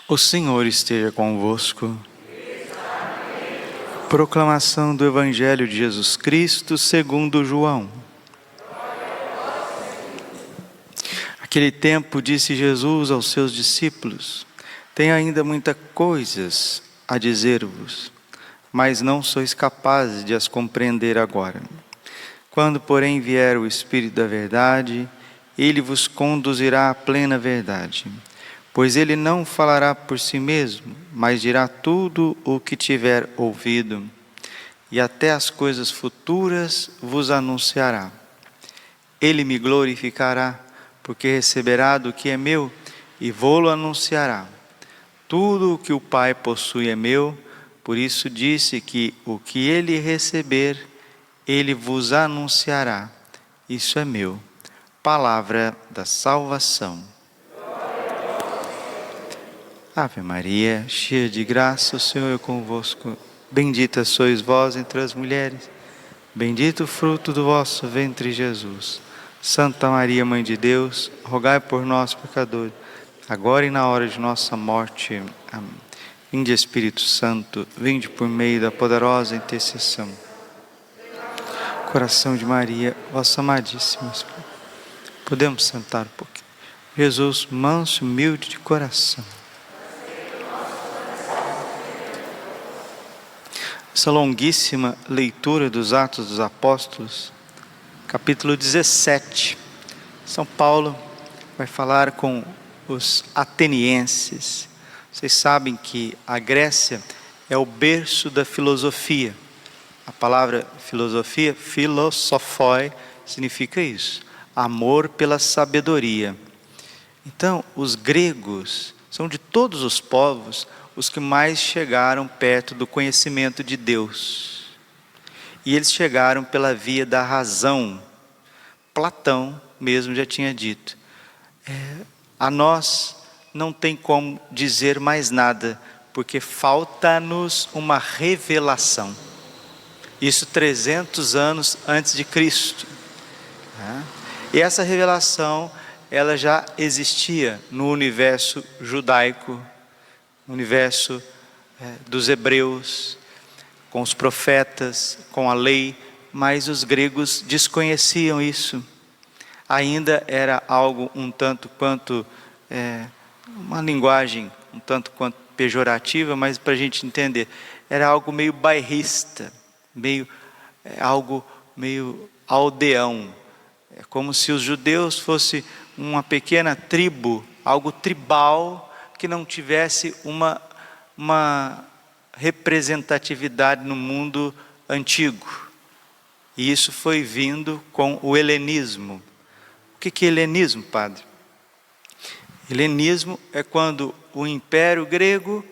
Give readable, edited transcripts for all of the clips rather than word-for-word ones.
O Senhor esteja convosco. Proclamação do Evangelho de Jesus Cristo segundo João. Naquele tempo disse Jesus aos seus discípulos: tenho ainda muitas coisas a dizer-vos, mas não sois capazes de as compreender agora. Quando, porém, vier o Espírito da verdade, ele vos conduzirá à plena verdade. Pois ele não falará por si mesmo, mas dirá tudo o que tiver ouvido, e até as coisas futuras vos anunciará. Ele me glorificará, porque receberá do que é meu, e vô-lo anunciará. Tudo o que o Pai possui é meu, por isso disse que o que ele receber, ele vos anunciará. Isso é meu. Palavra da salvação. Ave Maria, cheia de graça, o Senhor é convosco. Bendita sois vós entre as mulheres, bendito o fruto do vosso ventre, Jesus. Santa Maria, Mãe de Deus, rogai por nós, pecadores, agora e na hora de nossa morte. Amém. Vinde, Espírito Santo, vinde por meio da poderosa intercessão. Coração de Maria, vossa amadíssima esposa. Podemos sentar um pouquinho. Jesus, manso e humilde de coração. Essa longuíssima leitura dos Atos dos Apóstolos, capítulo 17. São Paulo vai falar com os atenienses. Vocês sabem que a Grécia é o berço da filosofia. A palavra filosofia, philosophoi, significa isso: amor pela sabedoria. Então, os gregos são de todos os povos os que mais chegaram perto do conhecimento de Deus. E eles chegaram pela via da razão. Platão mesmo já tinha dito: a nós não tem como dizer mais nada, porque falta-nos uma revelação. Isso 300 anos antes de Cristo. E essa revelação, ela já existia no universo judaico, no universo dos hebreus, com os profetas, com a lei, mas os gregos desconheciam isso. Ainda era algo um tanto quanto, uma linguagem um tanto quanto pejorativa, mas para a gente entender, era algo meio bairrista, algo meio aldeão. É como se os judeus fossem uma pequena tribo, algo tribal, que não tivesse uma representatividade no mundo antigo. E isso foi vindo com o helenismo. O que é helenismo, padre? Helenismo é quando o Império Grego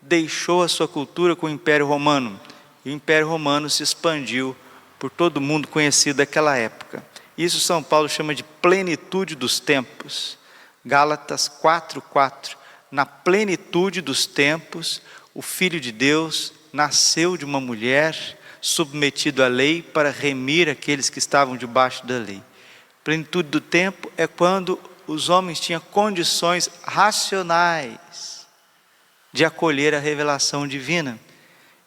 deixou a sua cultura com o Império Romano. E o Império Romano se expandiu por todo o mundo conhecido daquela época. Isso São Paulo chama de plenitude dos tempos. Gálatas 4:4. Na plenitude dos tempos, o Filho de Deus nasceu de uma mulher, submetido à lei, para remir aqueles que estavam debaixo da lei. Plenitude do tempo é quando os homens tinham condições racionais de acolher a revelação divina.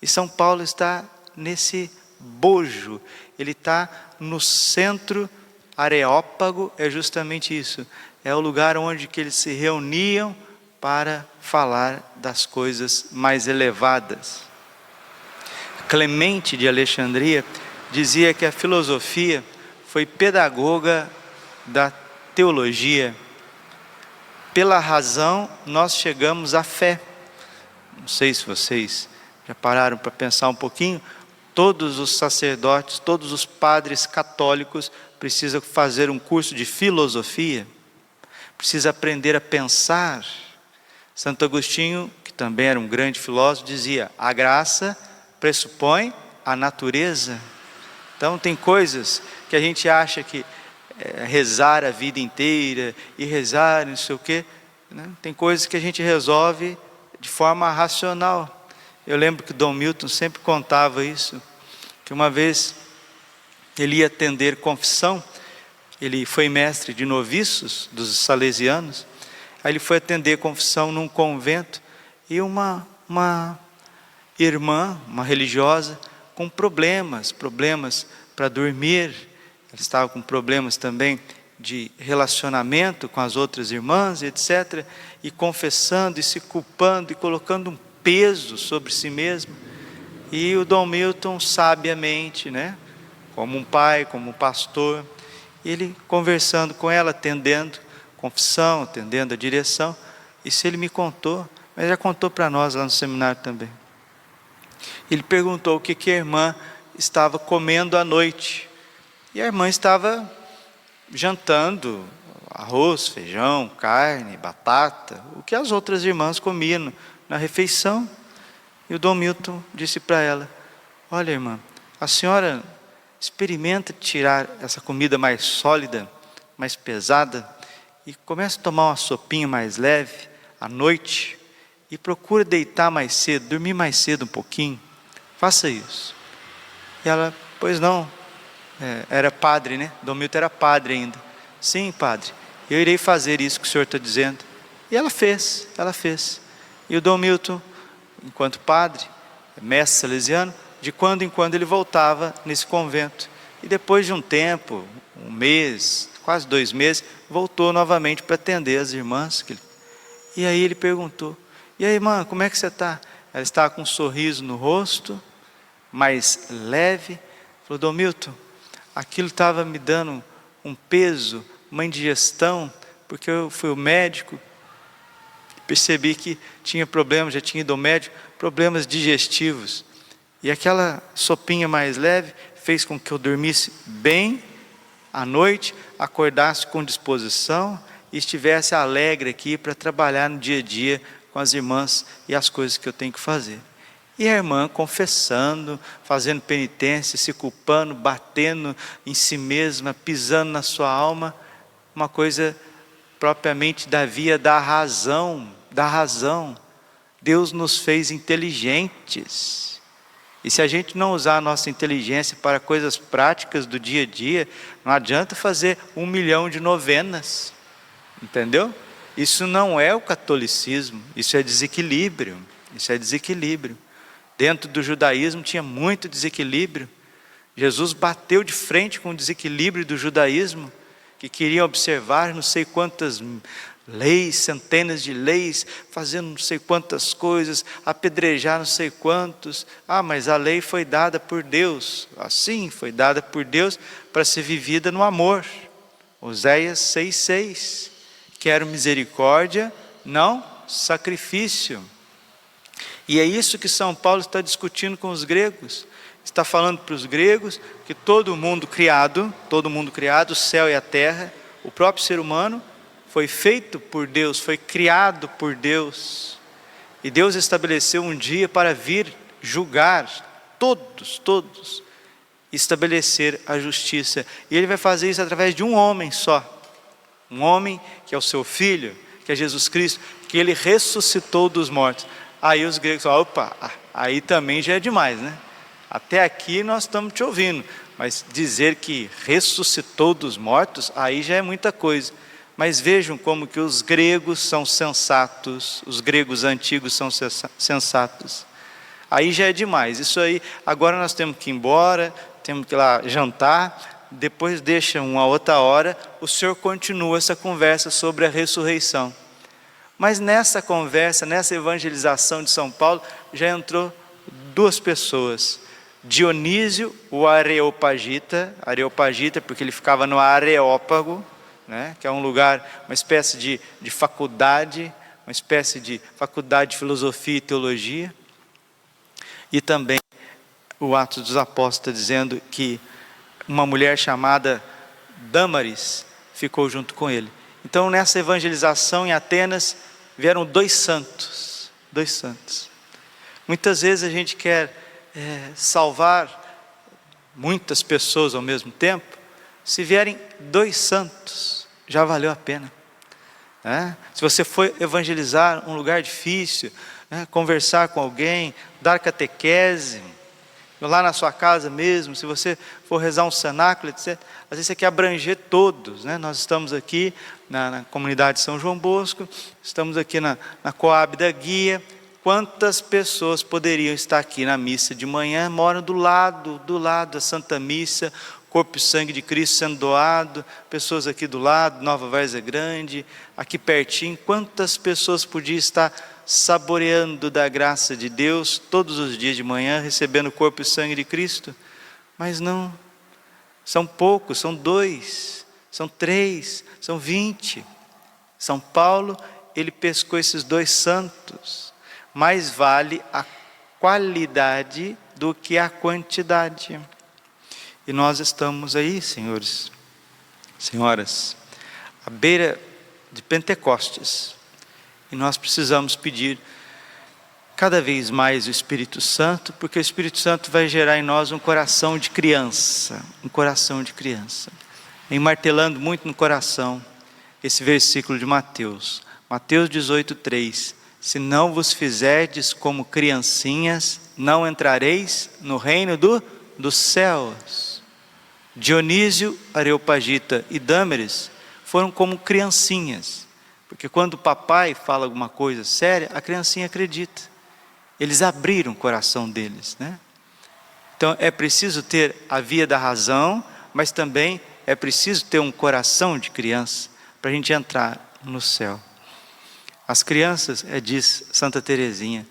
E São Paulo está nesse bojo, ele está no centro. Areópago é justamente isso, é o lugar onde que eles se reuniam para falar das coisas mais elevadas. Clemente de Alexandria dizia que a filosofia foi pedagoga da teologia. Pela razão nós chegamos à fé. Não sei se vocês já pararam para pensar um pouquinho. Todos os sacerdotes, todos os padres católicos precisam fazer um curso de filosofia, precisam aprender a pensar. Santo Agostinho, que também era um grande filósofo, dizia: a graça pressupõe a natureza. Então tem coisas que a gente acha que rezar a vida inteira e rezar não sei o quê, né? Tem coisas que a gente resolve de forma racional. Eu lembro que Dom Milton sempre contava isso, que uma vez ele ia atender confissão, ele foi mestre de noviços dos salesianos, aí ele foi atender confissão num convento, e uma irmã, uma religiosa, com problemas para dormir. Ela estava com problemas também de relacionamento com as outras irmãs, etc. E confessando e se culpando e colocando um peso sobre si mesmo. E o Dom Milton, sabiamente, né, como um pai, como um pastor, ele conversando com ela, atendendo confissão, atendendo a direção. Isso ele me contou, mas já contou para nós lá no seminário também. Ele perguntou o que a irmã estava comendo à noite. E a irmã estava jantando arroz, feijão, carne, batata, o que as outras irmãs comiam na refeição. E o Dom Milton disse para ela: olha, irmã, a senhora experimenta tirar essa comida mais sólida, mais pesada, e começa a tomar uma sopinha mais leve à noite, e procura deitar mais cedo, dormir mais cedo um pouquinho. Faça isso. E ela: pois não. Era padre, né? Dom Milton era padre ainda. Sim, padre, eu irei fazer isso que o senhor está dizendo. E ela fez. E o Dom Milton, enquanto padre, mestre salesiano, de quando em quando ele voltava nesse convento. E depois de um tempo, um mês, quase 2 meses, voltou novamente para atender as irmãs. E aí ele perguntou: e aí, irmã, como é que você está? Ela estava com um sorriso no rosto, mais leve. Falou: Dom Milton, aquilo estava me dando um peso, uma indigestão, porque eu fui ao médico, percebi que tinha problemas, já tinha ido ao médico, problemas digestivos. E aquela sopinha mais leve fez com que eu dormisse bem à noite, acordasse com disposição e estivesse alegre aqui para trabalhar no dia a dia com as irmãs e as coisas que eu tenho que fazer. E a irmã confessando, fazendo penitência, se culpando, batendo em si mesma, pisando na sua alma, uma coisa propriamente da via da razão. Deus nos fez inteligentes. E se a gente não usar a nossa inteligência para coisas práticas do dia a dia, não adianta fazer 1 milhão de novenas. Entendeu? Isso não é o catolicismo, isso é desequilíbrio. Dentro do judaísmo tinha muito desequilíbrio. Jesus bateu de frente com o desequilíbrio do judaísmo, que queria observar não sei quantas leis, centenas de leis, fazendo não sei quantas coisas, apedrejar não sei quantos. Mas a lei foi dada por Deus. Assim, foi dada por Deus para ser vivida no amor. Oséias 6,6. Quero misericórdia, não sacrifício. E é isso que São Paulo está discutindo com os gregos. Está falando para os gregos que todo mundo criado, o céu e a terra, o próprio ser humano, foi feito por Deus, foi criado por Deus. E Deus estabeleceu um dia para vir julgar todos, estabelecer a justiça. E Ele vai fazer isso através de um homem só. Um homem que é o seu Filho, que é Jesus Cristo, que Ele ressuscitou dos mortos. Aí os gregos falam: opa, aí também já é demais, né? Até aqui nós estamos te ouvindo, mas dizer que ressuscitou dos mortos, aí já é muita coisa. Mas vejam como que os gregos são sensatos, os gregos antigos são sensatos. Aí já é demais, isso aí, agora nós temos que ir embora, temos que ir lá jantar, depois deixa uma outra hora, o Senhor continua essa conversa sobre a ressurreição. Mas nessa conversa, nessa evangelização de São Paulo, já entrou 2 pessoas. Dionísio, o Areopagita porque ele ficava no Areópago, né, que é um lugar, uma espécie de faculdade, uma espécie de faculdade de filosofia e teologia. E também o Atos dos Apóstolos está dizendo que uma mulher chamada Dâmaris ficou junto com ele. Então nessa evangelização em Atenas, vieram 2 santos. Muitas vezes a gente quer salvar muitas pessoas ao mesmo tempo. Se vierem 2 santos, já valeu a pena. Se você for evangelizar um lugar difícil, conversar com alguém, dar catequese, lá na sua casa mesmo, se você for rezar um cenáculo, etc. Às vezes você quer abranger todos, né? Nós estamos aqui na comunidade de São João Bosco, estamos aqui na Coab da Guia, Quantas pessoas poderiam estar aqui na missa de manhã, moram do lado da Santa Missa, corpo e sangue de Cristo sendo doado, pessoas aqui do lado, Nova Várzea Grande, aqui pertinho. Quantas pessoas podiam estar saboreando da graça de Deus todos os dias de manhã, recebendo o corpo e sangue de Cristo? Mas não, são poucos, são 2, são 3, são 20. São Paulo, ele pescou esses 2 santos. Mais vale a qualidade do que a quantidade. E nós estamos aí, senhores, senhoras, à beira de Pentecostes. E nós precisamos pedir cada vez mais o Espírito Santo, porque o Espírito Santo vai gerar em nós um coração de criança. Um coração de criança. Vem martelando muito no coração esse versículo de Mateus. Mateus 18:3. Se não vos fizerdes como criancinhas, não entrareis no reino dos céus. Dionísio, Areopagita e Dâmeres foram como criancinhas, porque quando o papai fala alguma coisa séria, a criancinha acredita. Eles abriram o coração deles, né? Então é preciso ter a via da razão, mas também é preciso ter um coração de criança para a gente entrar no céu. As crianças, diz Santa Teresinha,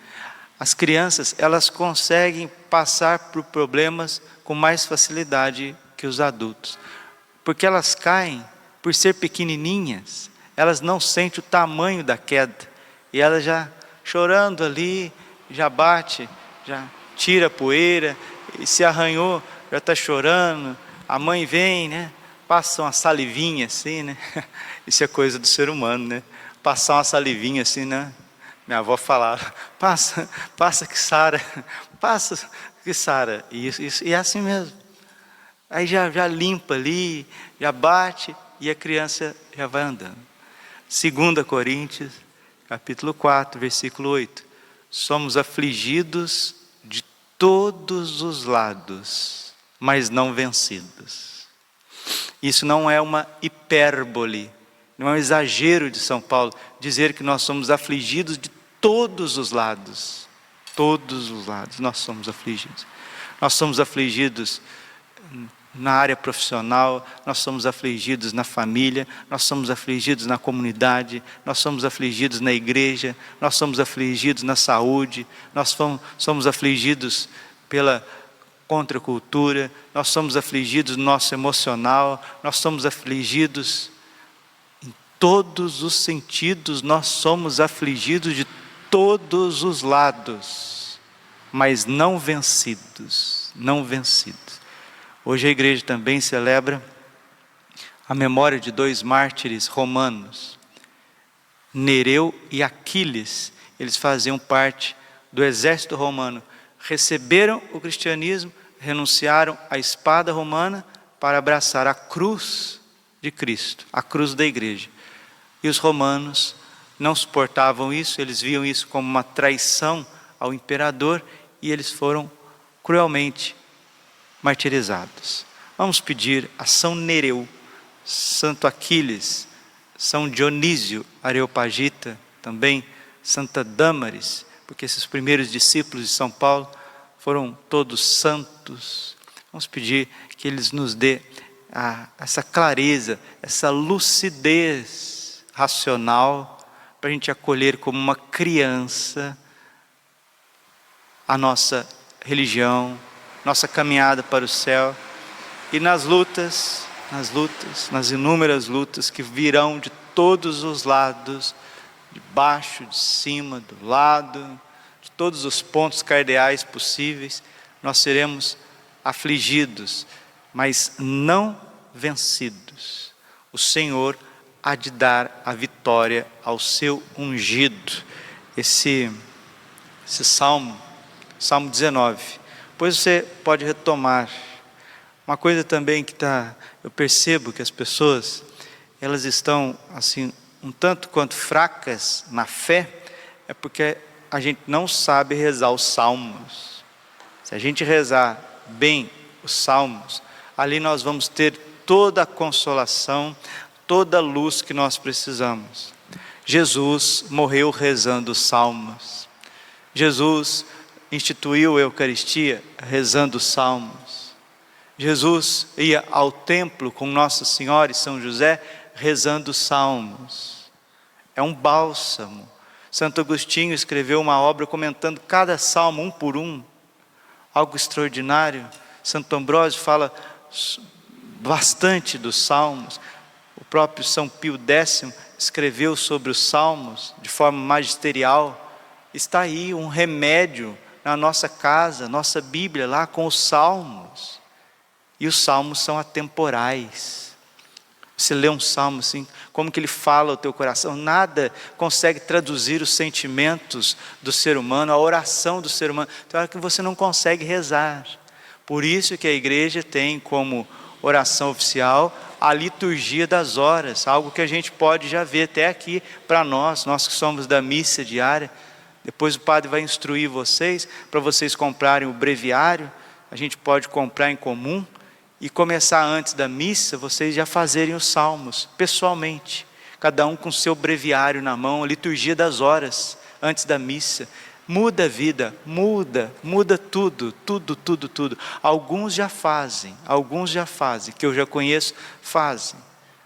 as crianças, elas conseguem passar por problemas com mais facilidade que os adultos, porque elas caem, por ser pequenininhas, elas não sentem o tamanho da queda, e elas já chorando ali, já bate, já tira a poeira, e se arranhou, já está chorando, a mãe vem, né? Passa uma salivinha assim, né? Isso é coisa do ser humano, né? Passar uma salivinha assim, né? Minha avó falava, passa que sara, passa que sara. E é assim mesmo. Aí já limpa ali, já bate e a criança já vai andando. 2 Coríntios, capítulo 4, versículo 8. Somos afligidos de todos os lados, mas não vencidos. Isso não é uma hipérbole, não é um exagero de São Paulo, dizer que nós somos afligidos de todos os lados. Todos os lados nós somos afligidos. Nós somos afligidos na área profissional, nós somos afligidos na família, nós somos afligidos na comunidade, nós somos afligidos na igreja, nós somos afligidos na saúde, nós somos afligidos pela contracultura, nós somos afligidos no nosso emocional, nós somos afligidos em todos os sentidos, nós somos afligidos de todos os lados, mas não vencidos, não vencidos. Hoje a igreja também celebra a memória de 2 mártires romanos, Nereu e Aquiles. Eles faziam parte do exército romano, receberam o cristianismo, renunciaram à espada romana para abraçar a cruz de Cristo, a cruz da igreja. E os romanos não suportavam isso, eles viam isso como uma traição ao imperador e eles foram cruelmente martirizados. Vamos pedir a São Nereu, Santo Aquiles, São Dionísio Areopagita, também Santa Dâmaris, porque esses primeiros discípulos de São Paulo foram todos santos. Vamos pedir que eles nos dê essa clareza, essa lucidez racional, para a gente acolher como uma criança a nossa religião, nossa caminhada para o céu, e nas inúmeras lutas que virão de todos os lados, de baixo, de cima, do lado, de todos os pontos cardeais possíveis, nós seremos afligidos, mas não vencidos. O Senhor há de dar a vitória ao seu ungido. Esse Salmo 19. Depois você pode retomar. Uma coisa também que eu percebo que as pessoas, elas estão assim, um tanto quanto fracas na fé, é porque a gente não sabe rezar os salmos. Se a gente rezar bem os salmos, ali nós vamos ter toda a consolação, toda a luz que nós precisamos. Jesus morreu rezando os salmos. Jesus instituiu a Eucaristia rezando os salmos. Jesus ia ao templo com Nossa Senhora e São José rezando os salmos. É um bálsamo. Santo Agostinho escreveu uma obra comentando cada salmo um por um, algo extraordinário. Santo Ambrósio fala bastante dos salmos. O próprio São Pio X escreveu sobre os salmos de forma magisterial. Está aí um remédio na nossa casa, nossa Bíblia lá com os salmos. E os salmos são atemporais. Você lê um salmo assim, como que ele fala ao teu coração? Nada consegue traduzir os sentimentos do ser humano, a oração do ser humano. Tem hora que você não consegue rezar. Por isso que a igreja tem como oração oficial a liturgia das horas, algo que a gente pode já ver até aqui para nós que somos da missa diária. Depois o padre vai instruir vocês, para vocês comprarem o breviário, a gente pode comprar em comum, e começar antes da missa, vocês já fazerem os salmos, pessoalmente, cada um com o seu breviário na mão, a liturgia das horas, antes da missa. Muda a vida, muda tudo. Alguns já fazem, que eu já conheço, fazem.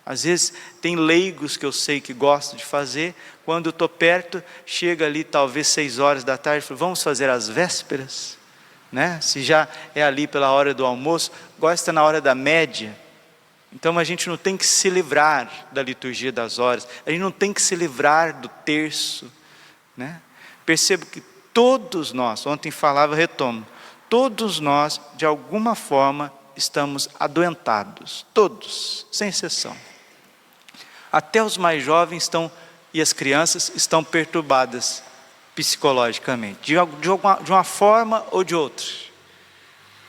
Às vezes tem leigos que eu sei que gostam de fazer, quando eu estou perto, chega ali talvez 6 horas da tarde, falo, vamos fazer as vésperas? Né? Se já é ali pela hora do almoço, gosta na hora da média. Então a gente não tem que se livrar da liturgia das horas, a gente não tem que se livrar do terço. Né? Percebo que todos nós, ontem falava, retomo, todos nós de alguma forma estamos adoentados, todos, sem exceção. Até os mais jovens estão, e as crianças estão perturbadas psicologicamente, de uma forma ou de outra.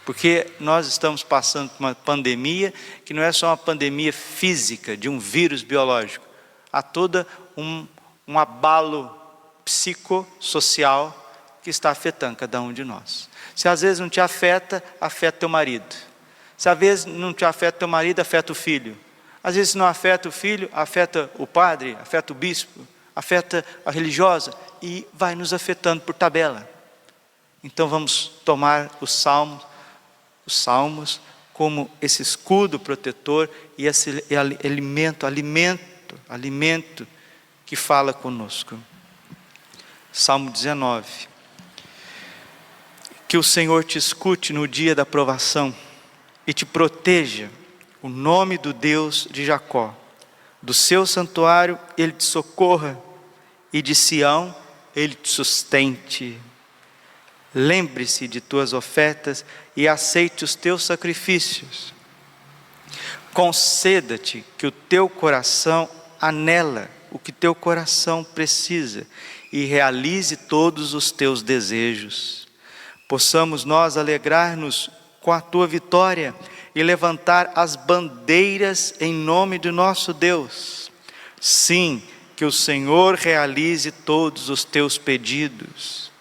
Porque nós estamos passando por uma pandemia, que não é só uma pandemia física, de um vírus biológico. Há todo um abalo psicossocial que está afetando cada um de nós. Se às vezes não te afeta, afeta teu marido. Se às vezes não te afeta teu marido, afeta o filho. Às vezes não afeta o filho, afeta o padre, afeta o bispo, afeta a religiosa e vai nos afetando por tabela. Então vamos tomar os salmos como esse escudo protetor e esse alimento que fala conosco. Salmo 19. Que o Senhor te escute no dia da provação e te proteja, o nome do Deus de Jacó. Do seu santuário Ele te socorra e de Sião Ele te sustente. Lembre-se de tuas ofertas e aceite os teus sacrifícios. Conceda-te que o teu coração anela o que teu coração precisa e realize todos os teus desejos. Possamos nós alegrar-nos com a tua vitória e levantar as bandeiras em nome do nosso Deus. Sim, que o Senhor realize todos os teus pedidos.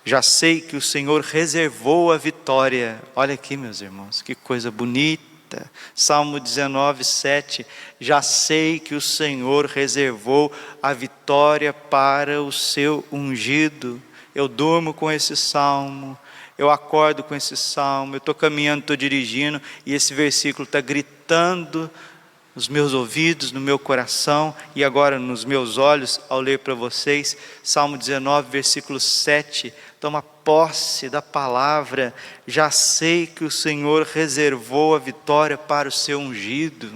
Já sei que o Senhor reservou a vitória. Olha aqui, meus irmãos, que coisa bonita. Salmo 19, 7. Já sei que o Senhor reservou a vitória para o seu ungido. Eu durmo com esse salmo, eu acordo com esse salmo, eu estou caminhando, estou dirigindo, e esse versículo está gritando nos meus ouvidos, no meu coração, e agora nos meus olhos, ao ler para vocês, Salmo 19, versículo 7, toma posse da palavra, já sei que o Senhor reservou a vitória para o seu ungido.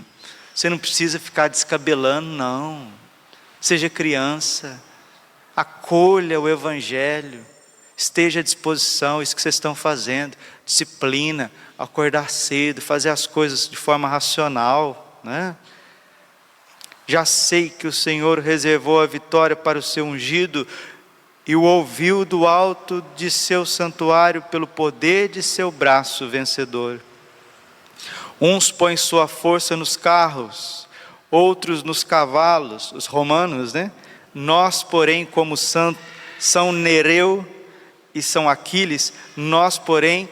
Você não precisa ficar descabelando, não. Seja criança, acolha o Evangelho, esteja à disposição, isso que vocês estão fazendo, disciplina, acordar cedo, fazer as coisas de forma racional, né? Já sei que o Senhor reservou a vitória para o seu ungido e o ouviu do alto de seu santuário pelo poder de seu braço vencedor. Uns põem sua força nos carros, outros nos cavalos, os romanos, né? Nós, porém, como São Nereu e São Aquiles, nós, porém,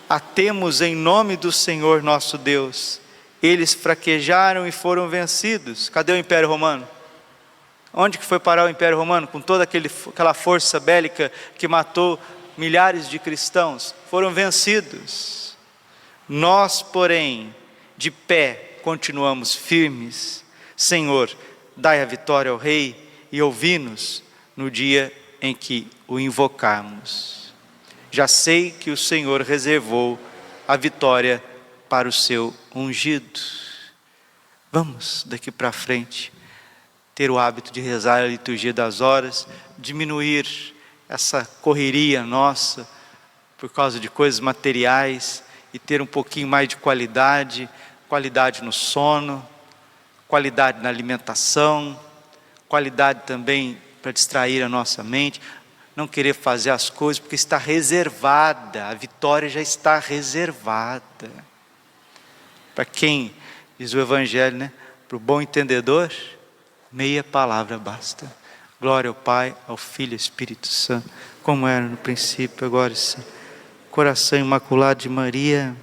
a temos em nome do Senhor nosso Deus. Eles fraquejaram e foram vencidos. Cadê o Império Romano? Onde que foi parar o Império Romano com toda aquela força bélica que matou milhares de cristãos? Foram vencidos. Nós, porém, de pé, continuamos firmes. Senhor, dai a vitória ao Rei e ouvi-nos no dia em que o invocarmos. Já sei que o Senhor reservou a vitória para o seu ungido. Vamos daqui para frente ter o hábito de rezar a liturgia das horas, diminuir essa correria nossa por causa de coisas materiais e ter um pouquinho mais de qualidade no sono, qualidade na alimentação, qualidade também para distrair a nossa mente, não querer fazer as coisas porque está reservada, a vitória já está reservada. Para quem, diz o Evangelho, né? Para o bom entendedor, meia palavra basta. Glória ao Pai, ao Filho e ao Espírito Santo, como era no princípio, agora sim. Coração imaculado de Maria.